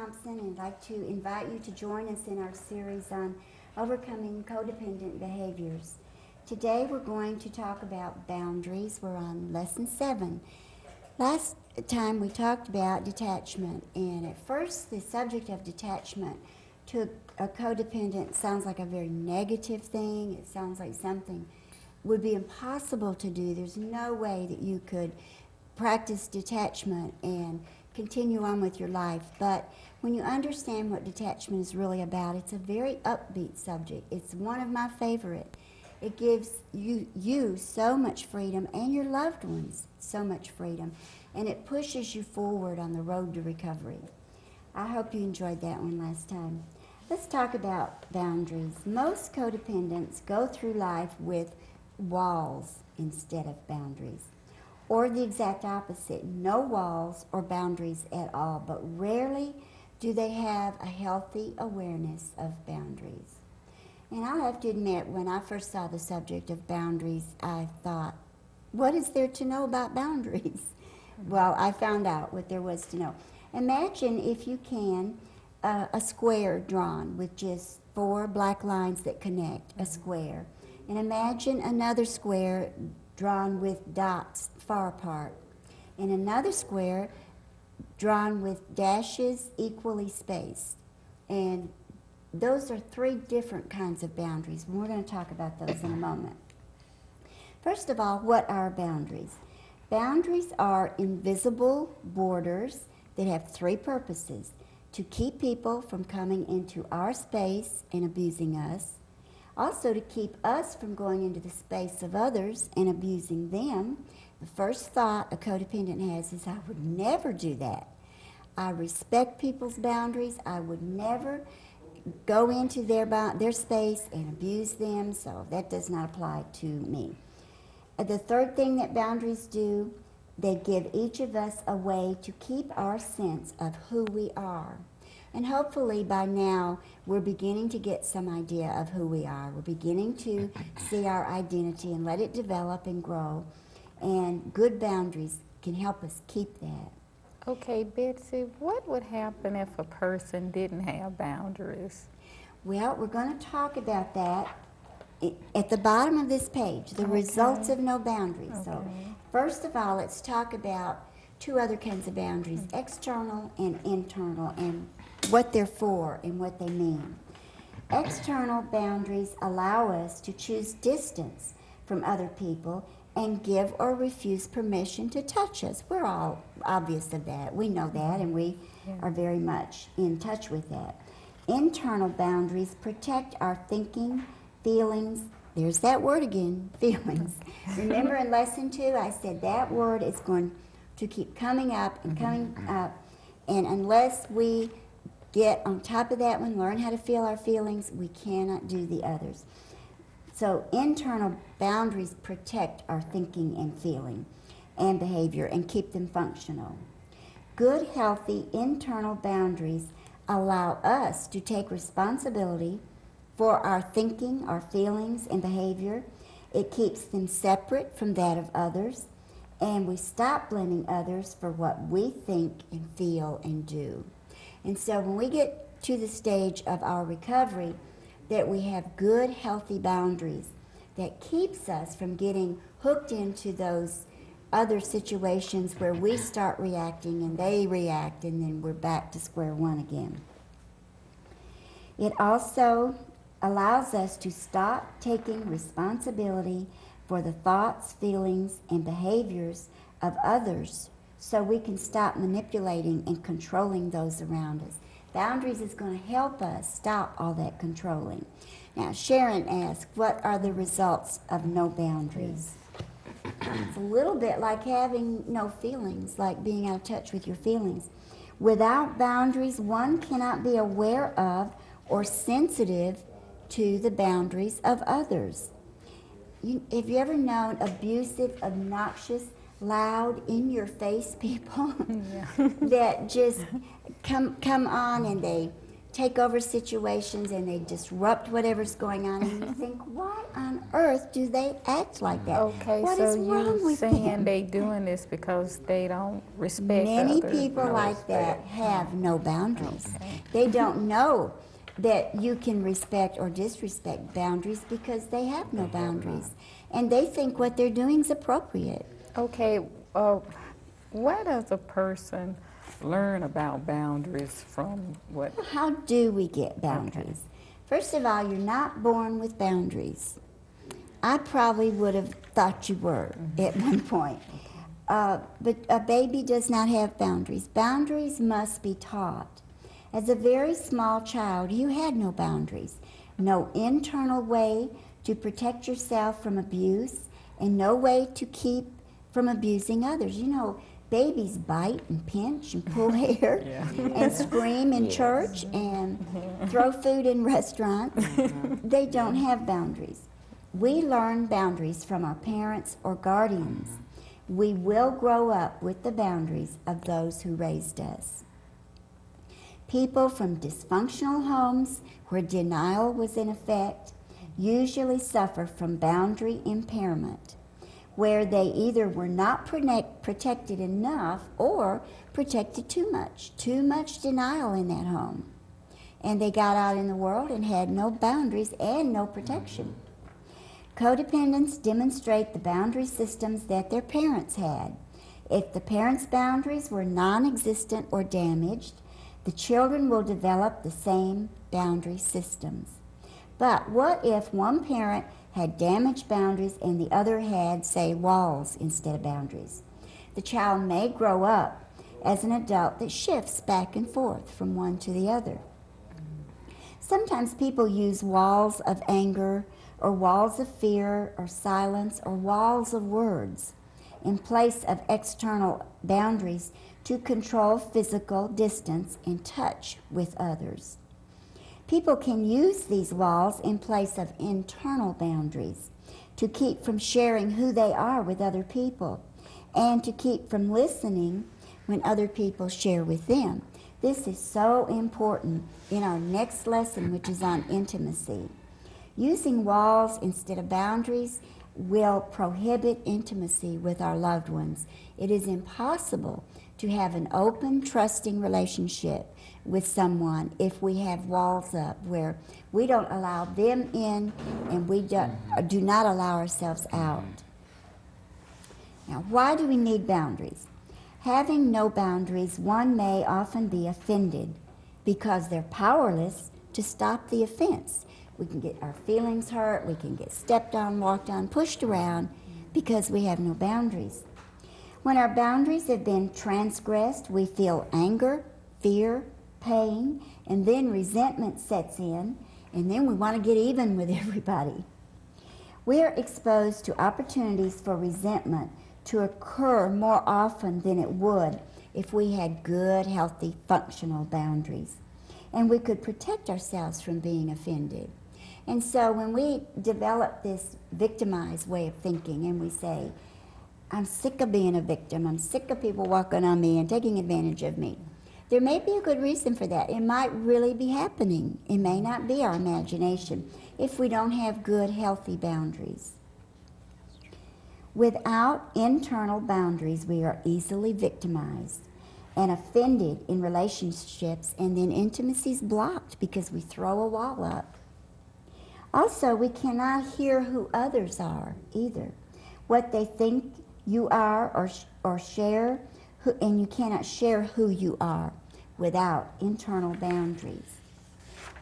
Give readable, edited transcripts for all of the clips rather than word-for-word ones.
Thompson, and I'd like to invite you to join us in our series on overcoming codependent behaviors. Today we're going to talk about boundaries. We're on lesson 7. Last time we talked about detachment, and at first the subject of detachment to a codependent sounds like a very negative thing. It sounds like something would be impossible to do. There's no way that you could practice detachment and continue on with your life. But when you understand what detachment is really about, it's a very upbeat subject. It's one of my favorite. It gives you so much freedom and your loved ones so much freedom, and it pushes you forward on the road to recovery. I hope you enjoyed that one last time. Let's talk about boundaries. Most codependents go through life with walls instead of boundaries, or the exact opposite, no walls or boundaries at all, but rarely do they have a healthy awareness of boundaries. And I have to admit, when I first saw the subject of boundaries, I thought, what is there to know about boundaries? Well, I found out what there was to know. Imagine, if you can, a square drawn with just 4 black lines that connect, a square. And imagine another square drawn with dots far apart, and another square drawn with dashes equally spaced. And those are 3 different kinds of boundaries, and we're going to talk about those in a moment. First of all, what are boundaries? Boundaries are invisible borders that have 3 purposes: to keep people from coming into our space and abusing us, also to keep us from going into the space of others and abusing them. The first thought a codependent has is, I would never do that. I respect people's boundaries. I would never go into their space and abuse them, so that does not apply to me. The third thing that boundaries do, they give each of us a way to keep our sense of who we are. And hopefully by now we're beginning to get some idea of who we are. We're beginning to see our identity and let it develop and grow. And good boundaries can help us keep that. Okay, Betsy, what would happen if a person didn't have boundaries? Well, we're going to talk about that at the bottom of this page, the results of no boundaries. Okay. So first of all, let's talk about 2 other kinds of boundaries, external and internal, and what they're for and what they mean. External boundaries allow us to choose distance from other people and give or refuse permission to touch us. We're all obvious of that. We know that, and we are very much in touch with that. Internal boundaries protect our thinking, feelings. There's that word again, feelings. Remember in lesson 2, I said that word is going to keep coming up and coming up, and unless we get on top of that one, learn how to feel our feelings, we cannot do the others. So internal boundaries protect our thinking and feeling and behavior and keep them functional. Good, healthy internal boundaries allow us to take responsibility for our thinking, our feelings, and behavior. It keeps them separate from that of others, and we stop blaming others for what we think and feel and do. And so when we get to the stage of our recovery, that we have good, healthy boundaries that keeps us from getting hooked into those other situations where we start reacting and they react, and then we're back to square one again. It also allows us to stop taking responsibility for the thoughts, feelings, and behaviors of others, so we can stop manipulating and controlling those around us. Boundaries is going to help us stop all that controlling. Now, Sharon asked, what are the results of no boundaries? It's a little bit like having no feelings, like being out of touch with your feelings. Without boundaries, one cannot be aware of or sensitive to the boundaries of others. Have you ever known abusive, obnoxious, loud, in-your-face people that just come on and they take over situations and they disrupt whatever's going on, and you think, why on earth do they act like that? Okay, What so is wrong you with saying them? they doing this because they don't respect Many others? people No like that respect. have no boundaries. Okay. They don't know that you can respect or disrespect boundaries because they have no boundaries. And they think what they're doing is appropriate. Okay, where does a person learn about boundaries from what? How do we get boundaries? First of all, you're not born with boundaries. I probably would have thought you were at one point. But a baby does not have boundaries. Boundaries must be taught. As a very small child, you had no boundaries, no internal way to protect yourself from abuse, and no way to keep from abusing others. You know, babies bite and pinch and pull hair and scream in church and throw food in restaurants. They don't have boundaries. We learn boundaries from our parents or guardians. We will grow up with the boundaries of those who raised us. People from dysfunctional homes where denial was in effect usually suffer from boundary impairment, where they either were not protected enough or protected too much denial in that home. And they got out in the world and had no boundaries and no protection. Codependents demonstrate the boundary systems that their parents had. If the parents' boundaries were non-existent or damaged, the children will develop the same boundary systems. But what if one parent had damaged boundaries and the other had, say, walls instead of boundaries? The child may grow up as an adult that shifts back and forth from one to the other. Sometimes people use walls of anger or walls of fear or silence or walls of words in place of external boundaries to control physical distance and touch with others. People can use these walls in place of internal boundaries to keep from sharing who they are with other people and to keep from listening when other people share with them. This is so important in our next lesson, which is on intimacy. Using walls instead of boundaries will prohibit intimacy with our loved ones. It is impossible to have an open, trusting relationship with someone if we have walls up where we don't allow them in and we do not allow ourselves out. Now, why do we need boundaries? Having no boundaries, one may often be offended because they're powerless to stop the offense. We can get our feelings hurt, we can get stepped on, walked on, pushed around because we have no boundaries. When our boundaries have been transgressed, we feel anger, fear, pain, and then resentment sets in, and then we want to get even with everybody. We are exposed to opportunities for resentment to occur more often than it would if we had good, healthy, functional boundaries. And we could protect ourselves from being offended. And so when we develop this victimized way of thinking and we say, I'm sick of being a victim, I'm sick of people walking on me and taking advantage of me, there may be a good reason for that. It might really be happening. It may not be our imagination if we don't have good, healthy boundaries. Without internal boundaries, we are easily victimized and offended in relationships, and then intimacy is blocked because we throw a wall up. Also, we cannot hear who others are either, what they think you are or share, and you cannot share who you are without internal boundaries.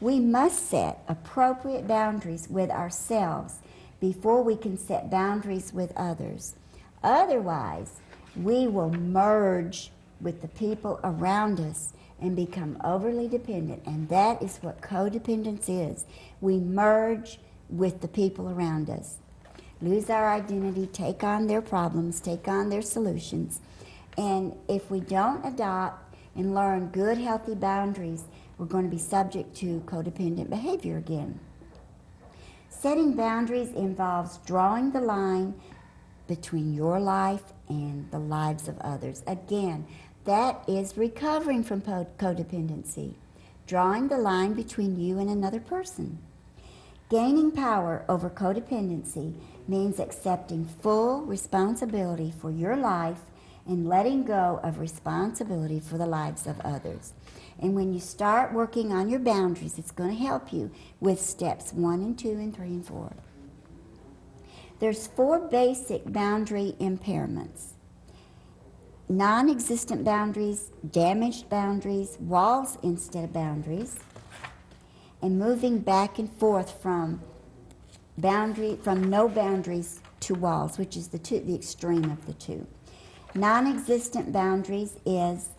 We must set appropriate boundaries with ourselves before we can set boundaries with others. Otherwise, we will merge with the people around us and become overly dependent, and that is what codependence is. We merge with the people around us, lose our identity, take on their problems, take on their solutions, and if we don't adopt and learn good, healthy boundaries, we're going to be subject to codependent behavior again. Setting boundaries involves drawing the line between your life and the lives of others. Again, that is recovering from codependency. drawing the line between you and another person. Gaining power over codependency means accepting full responsibility for your life and letting go of responsibility for the lives of others. And when you start working on your boundaries, it's going to help you with steps 1 and 2 and 3 and 4. There's 4 basic boundary impairments: non-existent boundaries, damaged boundaries, walls instead of boundaries, and moving back and forth from no boundaries to walls, which is the extreme of the two. Non-existent boundaries is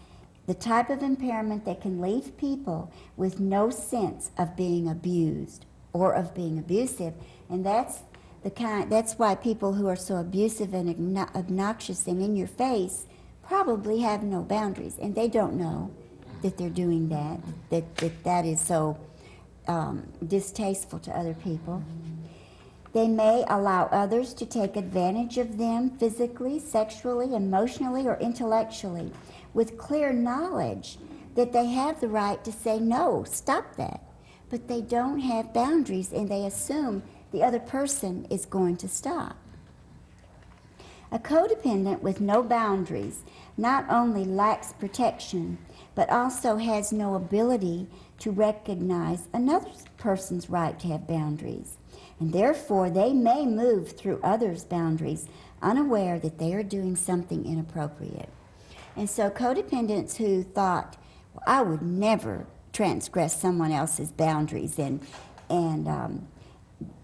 the type of impairment that can leave people with no sense of being abused or of being abusive, and that's why people who are so abusive and obnoxious and in your face probably have no boundaries, and they don't know that they're doing that is so distasteful to other people. They may allow others to take advantage of them physically, sexually, emotionally, or intellectually, with clear knowledge that they have the right to say, no, stop that. But they don't have boundaries, and they assume the other person is going to stop. A codependent with no boundaries not only lacks protection, but also has no ability to recognize another person's right to have boundaries. And therefore, they may move through others' boundaries unaware that they are doing something inappropriate. And so codependents who thought, well, I would never transgress someone else's boundaries and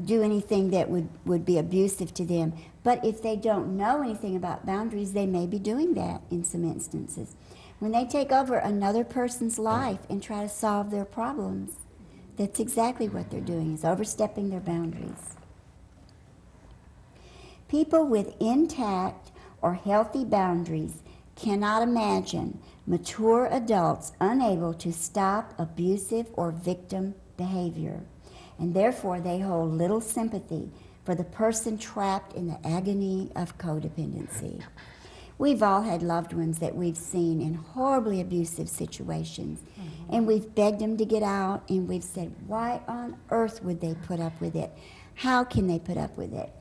do anything that would be abusive to them. But if they don't know anything about boundaries, they may be doing that in some instances. When they take over another person's life and try to solve their problems, that's exactly what they're doing, is overstepping their boundaries. People with intact or healthy boundaries cannot imagine mature adults unable to stop abusive or victim behavior, and therefore they hold little sympathy for the person trapped in the agony of codependency. We've all had loved ones that we've seen in horribly abusive situations, and we've begged them to get out, and we've said, why on earth would they put up with it? How can they put up with it?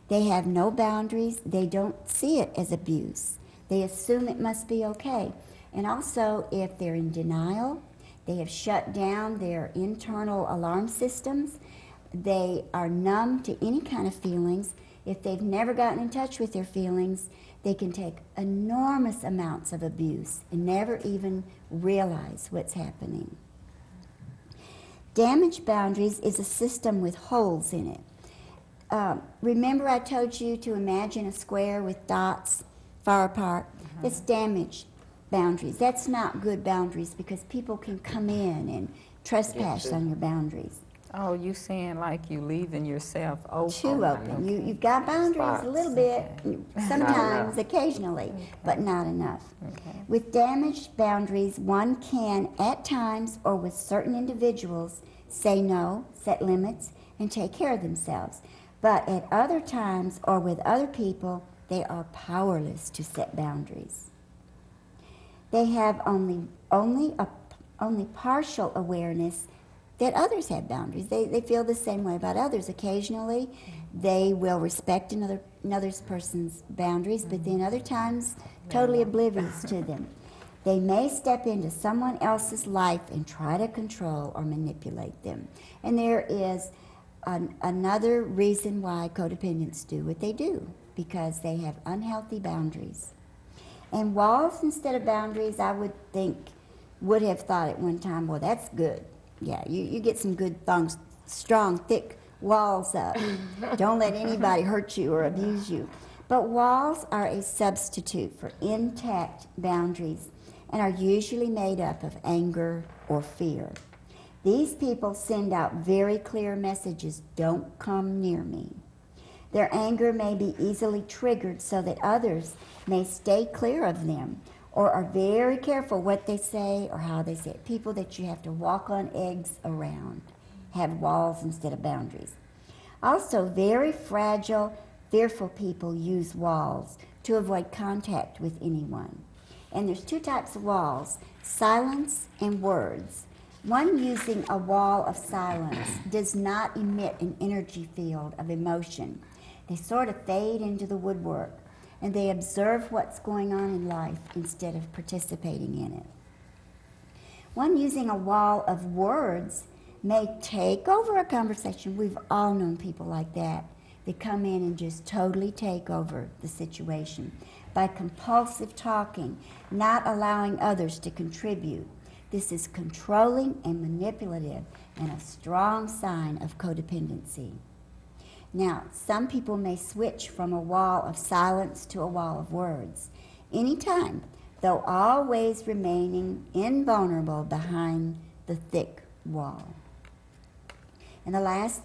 They have no boundaries. They don't see it as abuse. They assume it must be okay. And also, if they're in denial, they have shut down their internal alarm systems. They are numb to any kind of feelings. If they've never gotten in touch with their feelings, they can take enormous amounts of abuse and never even realize what's happening. Damaged boundaries is a system with holes in it. Remember I told you to imagine a square with dots far apart? It's damaged boundaries. That's not good boundaries, because people can come in and trespass on your boundaries. Oh, you saying like you leaving yourself open? Too open. You've got boundaries a little bit, sometimes, occasionally, but not enough. Okay. With damaged boundaries, one can, at times or with certain individuals, say no, set limits, and take care of themselves. But at other times or with other people, they are powerless to set boundaries. They have only partial awareness that others have boundaries. They feel the same way about others. Occasionally, they will respect another person's boundaries, but then other times, totally oblivious to them. They may step into someone else's life and try to control or manipulate them. And there is another reason why codependents do what they do, because they have unhealthy boundaries. And walls instead of boundaries, I would have thought at one time, well, that's good. Yeah, you get some good, strong, thick walls up. Don't let anybody hurt you or abuse you. But walls are a substitute for intact boundaries and are usually made up of anger or fear. These people send out very clear messages: don't come near me. Their anger may be easily triggered so that others may stay clear of them, or are very careful what they say or how they say it. People that you have to walk on eggs around have walls instead of boundaries. Also, very fragile, fearful people use walls to avoid contact with anyone. And there's two types of walls: silence and words. One using a wall of silence does not emit an energy field of emotion. They sort of fade into the woodwork, and they observe what's going on in life instead of participating in it. One using a wall of words may take over a conversation. We've all known people like that. They come in and just totally take over the situation by compulsive talking, not allowing others to contribute. This is controlling and manipulative and a strong sign of codependency. Now, some people may switch from a wall of silence to a wall of words anytime, though always remaining invulnerable behind the thick wall. And the last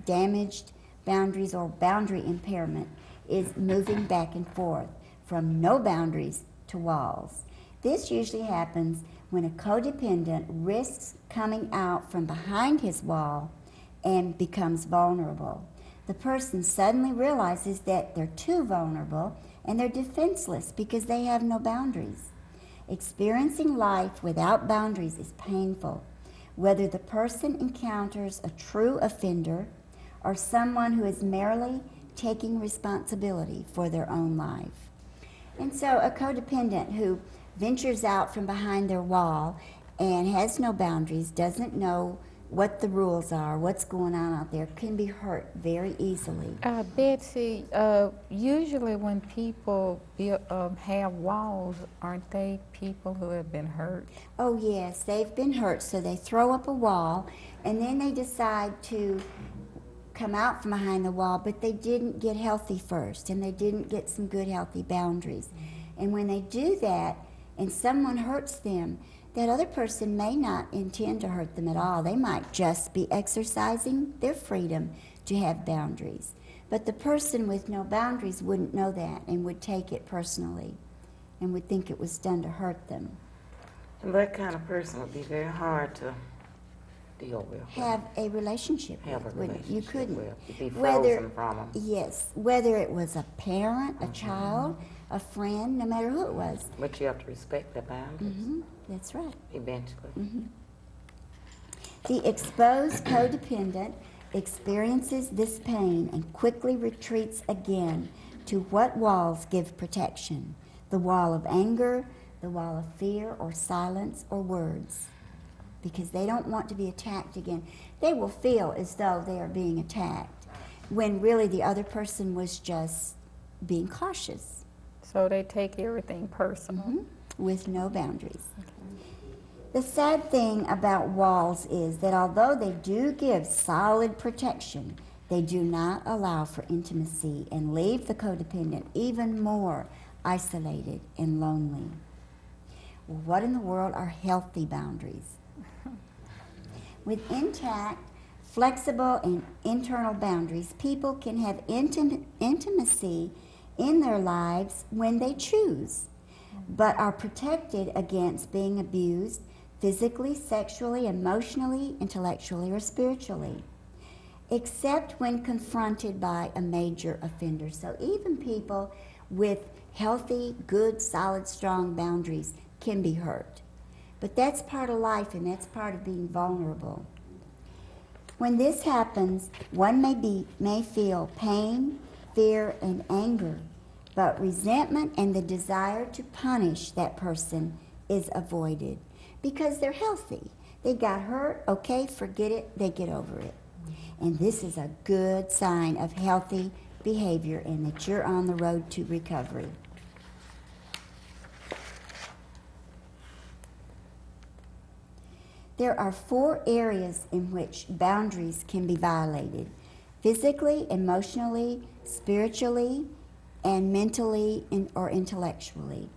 damaged boundaries or boundary impairment is moving back and forth from no boundaries to walls. This usually happens when a codependent risks coming out from behind his wall and becomes vulnerable. The person suddenly realizes that they're too vulnerable and they're defenseless because they have no boundaries. Experiencing life without boundaries is painful, whether the person encounters a true offender or someone who is merely taking responsibility for their own life. And so a codependent who ventures out from behind their wall and has no boundaries, doesn't know what the rules are, what's going on out there, can be hurt very easily. Betsy, usually when people have walls, aren't they people who have been hurt? Oh yes, they've been hurt, so they throw up a wall and then they decide to come out from behind the wall, but they didn't get healthy first and they didn't get some good healthy boundaries. And when they do that and someone hurts them, that other person may not intend to hurt them at all. They might just be exercising their freedom to have boundaries. But the person with no boundaries wouldn't know that and would take it personally and would think it was done to hurt them. And that kind of person would be very hard to deal with. Have a relationship Have with. a relationship You couldn't. with. You'd be Whether, frozen from them. yes, whether it was a parent, a child, a friend, no matter who it was. But you have to respect their boundaries, That's right. eventually. The exposed codependent experiences this pain and quickly retreats again to what walls give protection: the wall of anger, the wall of fear or silence or words, because they don't want to be attacked again. They will feel as though they are being attacked when really the other person was just being cautious. So they take everything personal. With no boundaries. The sad thing about walls is that although they do give solid protection, they do not allow for intimacy and leave the codependent even more isolated and lonely. Well, what in the world are healthy boundaries? With intact, flexible, and internal boundaries, people can have intimacy in their lives when they choose, but are protected against being abused physically, sexually, emotionally, intellectually, or spiritually, except when confronted by a major offender. So even people with healthy, good, solid, strong boundaries can be hurt. But that's part of life, and that's part of being vulnerable. When this happens, one may feel pain, fear, and anger, but resentment and the desire to punish that person is avoided because they're healthy. They got hurt, okay, forget it, they get over it. And this is a good sign of healthy behavior and that you're on the road to recovery. There are 4 areas in which boundaries can be violated: physically, emotionally, spiritually, and mentally or intellectually.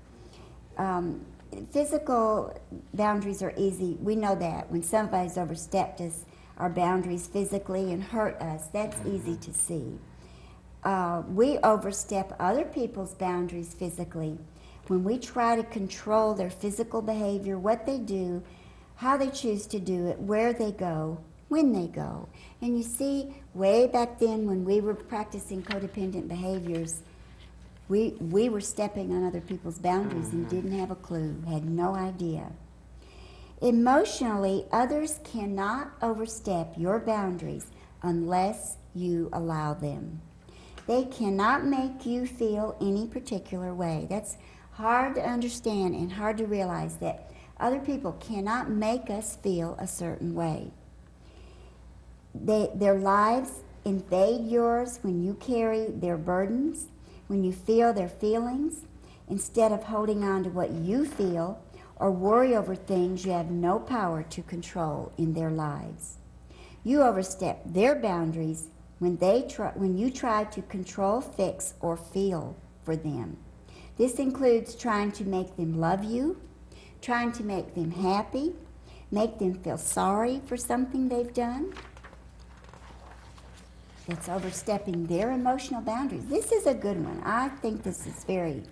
Physical boundaries are easy. We know that. When somebody's overstepped our boundaries physically and hurt us, that's easy to see. We overstep other people's boundaries physically when we try to control their physical behavior, what they do, how they choose to do it, where they go, when they go. And you see, way back then when we were practicing codependent behaviors, we were stepping on other people's boundaries and didn't have a clue, had no idea. Emotionally, others cannot overstep your boundaries unless you allow them. They cannot make you feel any particular way. That's hard to understand and hard to realize, that other people cannot make us feel a certain way. Their lives invade yours when you carry their burdens, when you feel their feelings, instead of holding on to what you feel or worry over things you have no power to control in their lives. You overstep their boundaries when you try to control, fix, or feel for them. This includes trying to make them love you, trying to make them happy, make them feel sorry for something they've done. That's overstepping their emotional boundaries. This is a good one. I think this is very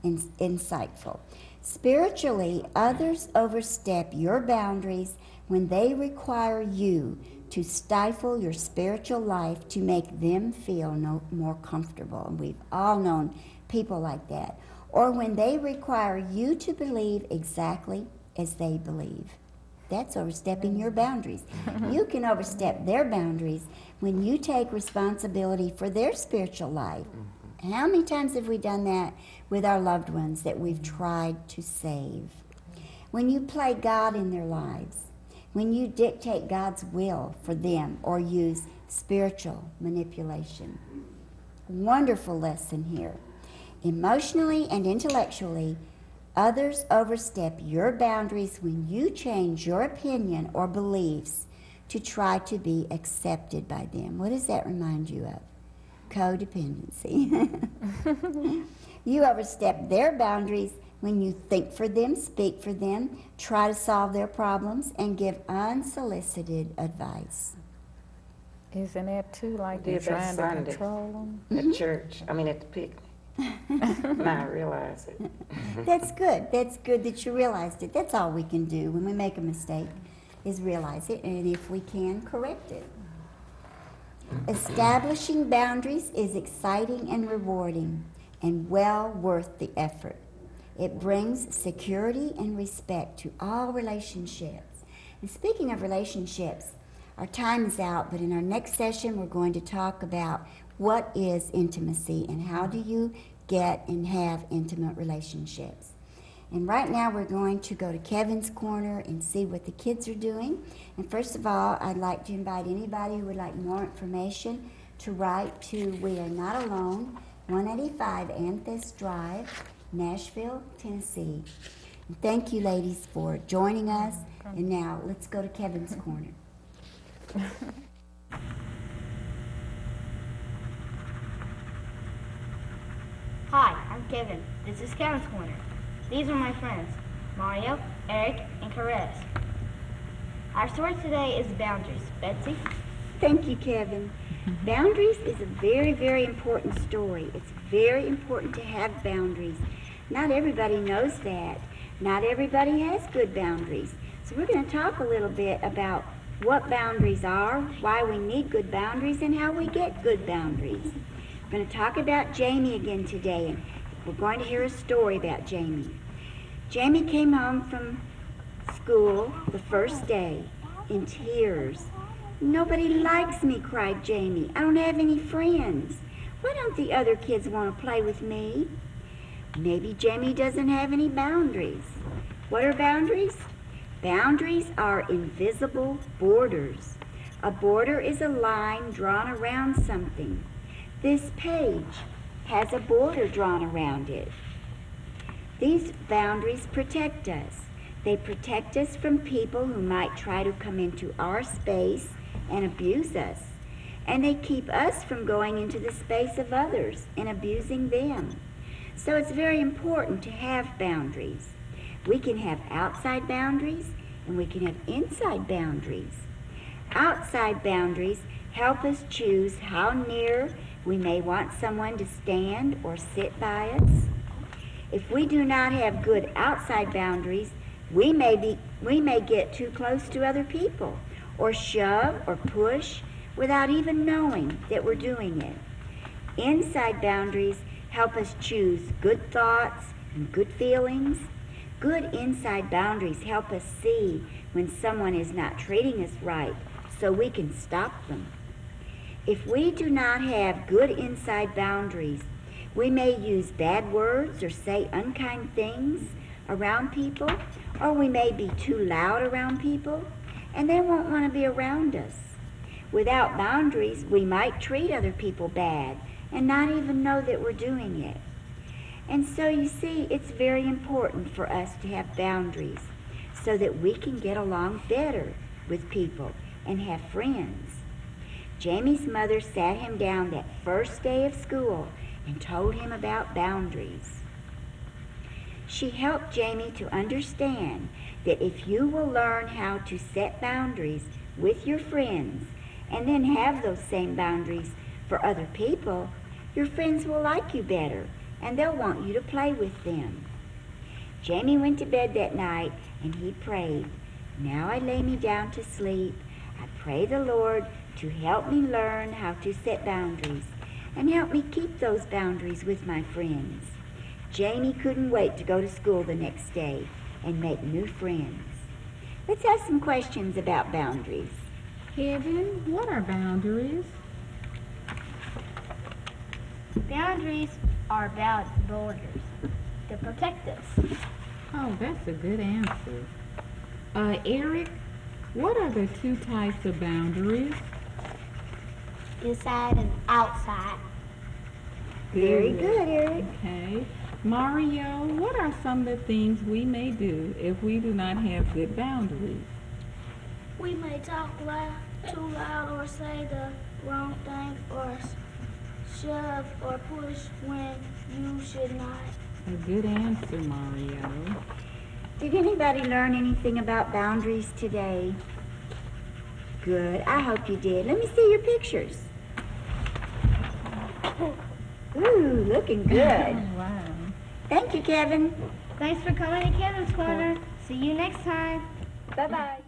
insightful. Spiritually, others overstep your boundaries when they require you to stifle your spiritual life to make them feel more comfortable. And we've all known people like that. Or when they require you to believe exactly as they believe. That's overstepping your boundaries. You can overstep their boundaries when you take responsibility for their spiritual life. How many times have we done that with our loved ones that we've tried to save? When you play God in their lives, when you dictate God's will for them or use spiritual manipulation. Wonderful lesson here. Emotionally and intellectually, others overstep your boundaries when you change your opinion or beliefs to try to be accepted by them. What does that remind you of? Codependency. You overstep their boundaries when you think for them, speak for them, try to solve their problems, and give unsolicited advice. Isn't that too like you're Did that trying to Sunday control them? at church. I mean, at the picnic. Now I realize it. That's good. That's good that you realized it. That's all we can do when we make a mistake, is realize it, and if we can, correct it. Establishing boundaries is exciting and rewarding and well worth the effort. It brings security and respect to all relationships. And speaking of relationships, our time is out, but in our next session we're going to talk about what is intimacy and how do you get and have intimate relationships. And right now we're going to go to Kevin's Corner and see what the kids are doing. And first of all, I'd like to invite anybody who would like more information to write to We Are Not Alone, 185 Anthus Drive, Nashville, Tennessee. And thank you, ladies, for joining us. And now let's go to Kevin's Corner. Hi, I'm Kevin. This is Kevin's Corner. These are my friends, Mario, Eric, and Caress. Our story today is boundaries. Betsy? Thank you, Kevin. Boundaries is a very, very important story. It's very important to have boundaries. Not everybody knows that. Not everybody has good boundaries. So we're going to talk a little bit about what boundaries are, why we need good boundaries, and how we get good boundaries. We're going to talk about Jamie again today, and we're going to hear a story about Jamie. Jamie came home from school the first day in tears. "Nobody likes me," cried Jamie. "I don't have any friends. Why don't the other kids want to play with me?" Maybe Jamie doesn't have any boundaries. What are boundaries? Boundaries are invisible borders. A border is a line drawn around something. This page has a border drawn around it. These boundaries protect us. They protect us from people who might try to come into our space and abuse us. And they keep us from going into the space of others and abusing them. So it's very important to have boundaries. We can have outside boundaries and we can have inside boundaries. Outside boundaries help us choose how near we may want someone to stand or sit by us. If we do not have good outside boundaries, we may get too close to other people or shove or push without even knowing that we're doing it. Inside boundaries help us choose good thoughts and good feelings. Good inside boundaries help us see when someone is not treating us right so we can stop them. If we do not have good inside boundaries, we may use bad words or say unkind things around people, or we may be too loud around people, and they won't want to be around us. Without boundaries, we might treat other people bad and not even know that we're doing it. And so you see, it's very important for us to have boundaries so that we can get along better with people and have friends. Jamie's mother sat him down that first day of school and told him about boundaries. She helped Jamie to understand that if you will learn how to set boundaries with your friends and then have those same boundaries for other people, your friends will like you better and they'll want you to play with them. Jamie went to bed that night and he prayed, "Now I lay me down to sleep. I pray the Lord to help me learn how to set boundaries and help me keep those boundaries with my friends." Jamie couldn't wait to go to school the next day and make new friends. Let's ask some questions about boundaries. Kevin, what are boundaries? Boundaries are about borders to protect us. Oh, that's a good answer. Eric, what are the two types of boundaries? Inside and outside. Very good, Eric. Okay. Mario, what are some of the things we may do if we do not have good boundaries? We may talk too loud or say the wrong thing or shove or push when you should not. A good answer, Mario. Did anybody learn anything about boundaries today? Good. I hope you did. Let me see your pictures. Ooh, looking good. Wow. Thank you, Kevin. Thanks for coming to Kevin's Corner. See you next time. Bye-bye.